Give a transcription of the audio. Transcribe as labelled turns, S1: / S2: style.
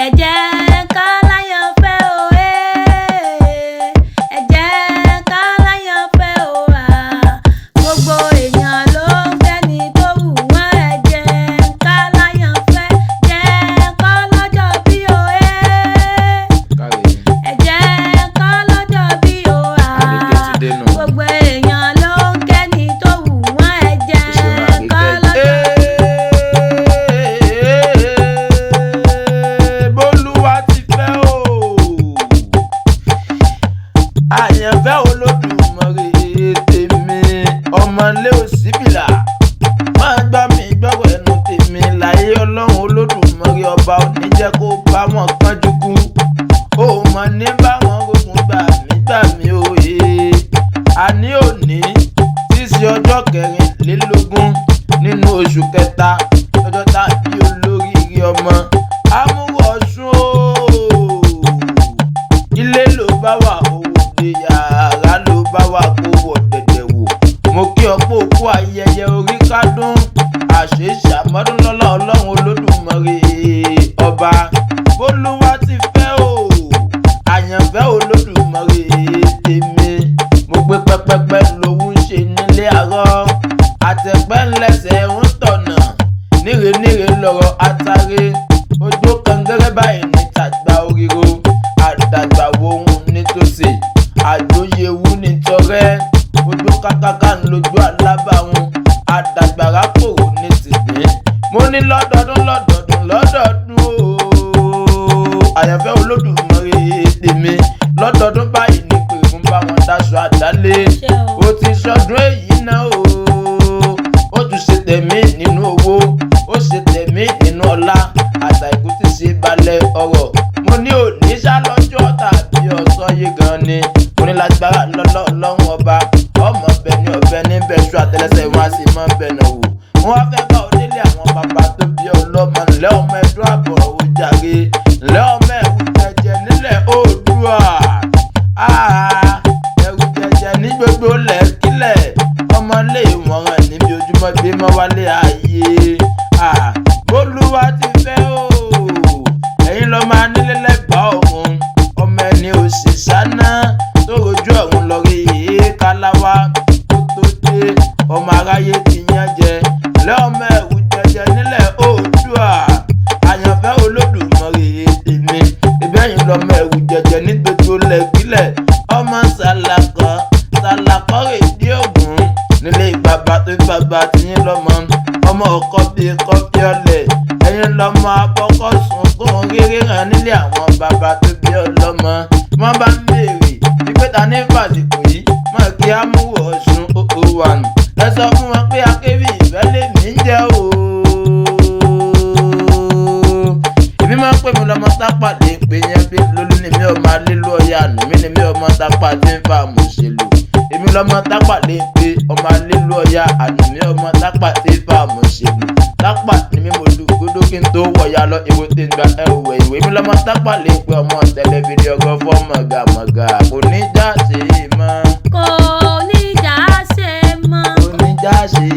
S1: ẹ jẹ́ ká láyọ̀ fẹ́ o ẹ jẹ́ ká láyọ̀ fẹ́ o gbogbo èèyàn ló ń fẹ́ni tó wù wọ́n ẹ jẹ́ ká láyọ̀ fẹ́ jẹ́ kọ́ lọ́jọ́ bí o ẹ jẹ́ kọ́ lọ́jọ́ bí o gbogbo èèyàn ló ń kẹ́ni tó wù wọ́n ẹ jẹ́ kọ́ lọ́jọ́.
S2: Àyànfẹ́ Olódùmarè tèmi ọmọlé òsínbìlà máa gbá mi gbọ́rọ̀ ẹnu tèmi láyé Ọlọ́run Olódùmarè ọba ò ní jẹ́ kó bá wọn kánjú kú ó mọ̀ ní báwọn rogun gbà mí òye àní òní tí í ṣe ọjọ́ 24 nínú oṣù kẹta lọ́jọ́ tàbí olóríire ọmọ amúwọ̀ ọ̀ṣun o ilé ló bá wà yàrá ló bá wà kó wọ̀ dẹ̀dẹ̀ wò mo kí ọ pé òkú ayẹyẹ orí kádùn àṣeṣe àmọ́dún lọ́lá Ọlọ́run Olódùmarè ọba bólúwa ti fẹ́ o àyànfẹ́ Olódùmarè tèmi mo gbé pẹ́pẹ́pẹ́ lówó ń ṣe nílé àárọ̀ àtẹ̀pẹ́ ńlẹ́sẹ̀ ń tọ̀nà níre lọ́rọ̀ àtàrẹ ojú kàngẹ́rẹ́ báyìí ní tàgbà oríro àdàgbà wo ohun nítòsí àjòyèwú nítorẹ́ ojú kákáká lójú alábàáhùn àdàgbàrá kòrò ní tìgbín mo ní lọ́dọọdún ooo àyànfẹ́ Olódùmarè tèmi lọ́dọọdún báyìí ní pé fún bá wọn dáṣọ àdálé ó ti ṣọdún èyí náà ooo ó tún ṣe tẹ̀mí nínú owó ó ṣe tẹ̀mí nínú ọlá àtàìkú ti ṣe balẹ̀ ọ̀rọ̀ mo ní òní ṣálọ́jọ́ tàbí ọ̀sán yìí gan ni mo ní lágbára Ọlọ́run ọba ọmọ bẹ ní ọbẹ níbẹ̀ ṣú àtẹ́lẹsẹ̀ wọn a sì mọ bẹ náà wò wọn wá fẹ́ bá onílé àwọn bàbá tó bí ọlọ́mọ ńlẹ́ ọmọ ẹ̀dùn àbọ̀ òjàre ńlẹ́ ọmọ ẹ̀wù jẹjẹ nílẹ̀ Oòduà ẹ̀wù jẹjẹ ní gbogbo lẹ́kílẹ̀ ọmọlé ìwọ̀nràn níbi ojúmọ́ gbé mọ́ wálé ayé bólúwa ti fẹ́ o ẹ̀yin lọ́ máa nílé lẹ́bàá òun ọmọ ẹni òsì sáná tó rojú ọ̀run lọ rí káláwá tó tó dé ọmọ aráyé ti yán jẹ lọ́mọ ẹ̀wù jẹjẹ nílẹ̀ Oòduà àyànfẹ́ Olódùmarè tèmi ìbẹ́yìn lọ́mọ ẹ̀wù jẹjẹ ní gbogbo lẹ́kílẹ̀ ọmọ sàlàkọ́ rèdí ògùn nílé bàbá tó bàbá tiyín lọ́mọ ọmọ ọkọ bíi kọfí ọlẹ̀ ẹ̀yin lọ́mọ abọ́kọ́ sunkún rírí hàn nílé àwọn bàbá tó bí ọlọ́mọ wọ́n bá ń béèrè ìpẹ́ta ní fàsìkò yìí mọ̀ kí á mú Ọ̀ṣun wà nù ẹ sọ fún wọn pé akéwì ìfẹ́ lèmi ń jẹ́ o. èmi máa ń pè mí lọ́mọ tápà lè pè yẹn bí lólú ni mi ò máa lílo ọ̀yà àná mi ni mi ọmọ tápà tí ń fa àmọ̀ṣèlú èmi lọ́mọ tápà lè pè ọmọ lílo ọ̀yà àná mi ọmọ tápà tí ń fa àmọ̀ṣèlú tápà ni mi mo lu gbódó kí n tó wọ̀ya lọ ìwé tí ń gba ẹrù ìwé mi lọ́mọ tápà lè pè ọmọ tẹ̀lé fídíò ọgọ́ fọ́ mọ̀gàmọ̀gà kò ní já sí i mọ́.
S1: kò ní já ṣe mọ́.
S2: kò ní já ṣe